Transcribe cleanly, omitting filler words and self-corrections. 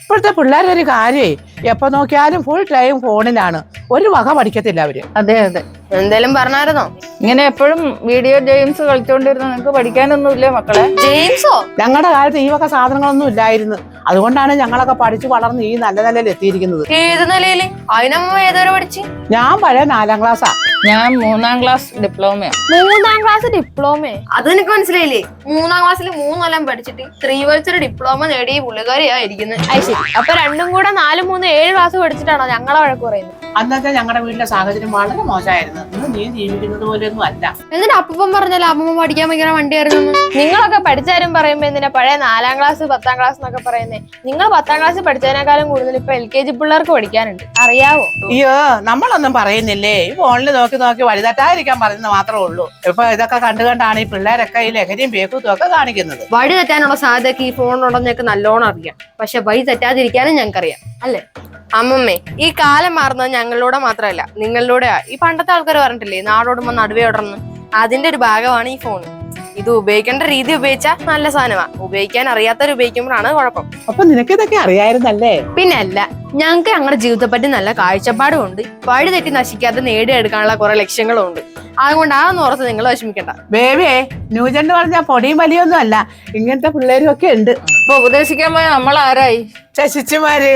ഇപ്പോഴത്തെ പിള്ളേരുടെ ഒരു കാര്യേ എപ്പോ നോക്കിയാലും ഫുൾ ടൈം ഫോണിലാണ്. ഒരു വക പഠിക്കത്തില്ല അവര്. അതെ അതെ. എന്തേലും പറഞ്ഞായിരുന്നോ? ഇങ്ങനെ എപ്പോഴും വീഡിയോ ഗെയിംസ് കളിച്ചോണ്ടിരുന്ന നിങ്ങൾക്ക് പഠിക്കാനൊന്നുമില്ലേ മക്കളെ? ജെയിംസോ? ഞങ്ങളുടെ കാലത്ത് ഈ വക സാധനങ്ങളൊന്നും ഇല്ലായിരുന്നു. അതുകൊണ്ടാണ് ഞങ്ങളൊക്കെ പഠിച്ചു വളർന്ന് ഈ നല്ല നിലയിൽ എത്തിയിരിക്കുന്നത്. ഏത് നിലയില്? അതിനമ്മ ഏതുവരെ പഠിച്ച്? ഞാൻ പഴയ 4ാം ക്ലാസ്സാ. ഞാൻ 3ാം ക്ലാസ് ഡിപ്ലോമയാ. 3ാം class diploma? അത് എനിക്ക് മനസ്സിലായില്ലേ. 3ാം ക്ലാസ്സിൽ 3 കൊല്ലം പഠിച്ചിട്ട് 3 വർഷത്തെ ഡിപ്ലോമ നേടിയ പുള്ളിക്കാരിയായിരിക്കുന്നത്. അപ്പൊ രണ്ടും കൂടെ 4, 3, 7 ക്ലാസ് പഠിച്ചിട്ടാണോ ഞങ്ങളെ വഴക്ക് പറയുന്നത്? അന്നത്തെ ഞങ്ങളുടെ വീട്ടിലെ സാഹചര്യം വളരെ മോശമായിരുന്നു. ഇന്ന് നീ ജീവിക്കുന്നത് പോലെയൊന്നും അല്ല. എന്നിട്ട് അപ്പം പറഞ്ഞാലോ അമ്മ പഠിക്കാൻ ഭയങ്കര വണ്ടിയായിരുന്നു. നിങ്ങളൊക്കെ പഠിച്ചാരും പറയുമ്പോ എന്തിനാ പഴയ 4ാം ക്ലാസ് 10ാം ക്ലാസ് എന്നൊക്കെ പറയുന്നേ? നിങ്ങൾ 10ാം ക്ലാസ് പഠിച്ചതിനേക്കാളും കൂടുതൽ ഇപ്പൊ LKG പിള്ളേർക്ക് പഠിക്കാനുണ്ട്, അറിയാവോ? അയ്യോ, നമ്മളൊന്നും പറയുന്നില്ലേ. ഈ ഫോണിൽ നോക്കി നോക്കി വഴിതെറ്റാതിരിക്കാൻ പറയുന്നത് മാത്രമേ ഉള്ളൂ. ഇപ്പൊ ഇതൊക്കെ കണ്ടുകണ്ടാണ് ഈ പിള്ളേരൊക്കെ ഈ ലഹരിയും പേക്കൂത്തും ഒക്കെ കാണിക്കുന്നത്. വഴി തെറ്റാനുള്ള സാധ്യതയൊക്കെ ഈ ഫോണിലുണ്ടെന്നൊക്കെ നല്ലോണം അറിയാം. പക്ഷെ വഴി തെറ്റാതിരിക്കാനും ഞങ്ങൾക്കറിയാം, അല്ലേ അമ്മമ്മേ? ഈ കാലം മാറുന്നത് ഞങ്ങളിലൂടെ മാത്രമല്ല, നിങ്ങളിലൂടെയാ. ഈ പണ്ടത്തെ ആൾക്കാർ പറഞ്ഞിട്ടില്ലേ, നാടോടുമ്പോ നടുവേ ഓടർന്ന്. അതിന്റെ ഒരു ഭാഗമാണ് ഈ ഫോൺ. ഇത് ഉപയോഗിക്കേണ്ട രീതി ഉപയോഗിച്ചാൽ നല്ല സാധനമാണ്. ഉപയോഗിക്കാൻ അറിയാത്തവർ ഉപയോഗിക്കുമ്പോഴാണ് കുഴപ്പം. അപ്പൊ നിനക്കിതൊക്കെ അറിയായിരുന്നല്ലേ? പിന്നെ അല്ല, ഞങ്ങൾക്ക് ഞങ്ങളുടെ ജീവിതത്തെ പറ്റി നല്ല കാഴ്ചപ്പാടും ഉണ്ട്. വഴി തെറ്റി നശിക്കാതെ നേടിയെടുക്കാനുള്ള കുറെ ലക്ഷ്യങ്ങളും ഉണ്ട്. അതുകൊണ്ട് അതൊന്നും ഓർത്ത് നിങ്ങൾ വിഷമിക്കണ്ട. ബേബിയെ, ന്യൂജൻ പറഞ്ഞ പൊടിയും വലിയൊന്നും അല്ല. ഇങ്ങനത്തെ പിള്ളേരും ഒക്കെ ഉണ്ട്. ഇപ്പൊ ഉപദേശിക്കാൻ പോയ നമ്മൾ ആരായി? ശശിച്ചുമാര്.